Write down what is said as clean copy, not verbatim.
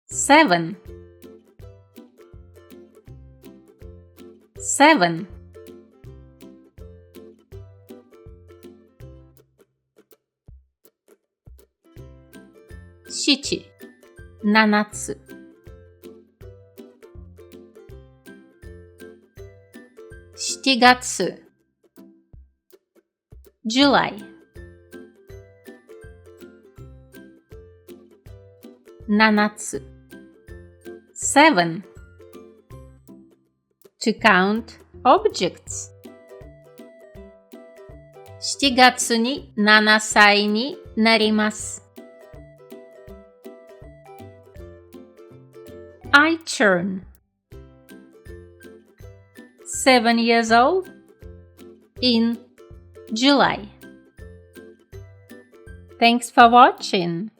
7 7 7 7つ7月 July 7つ 7 To count objects 7月に7歳になります。I turn 7 years old in July. Thanks for watching.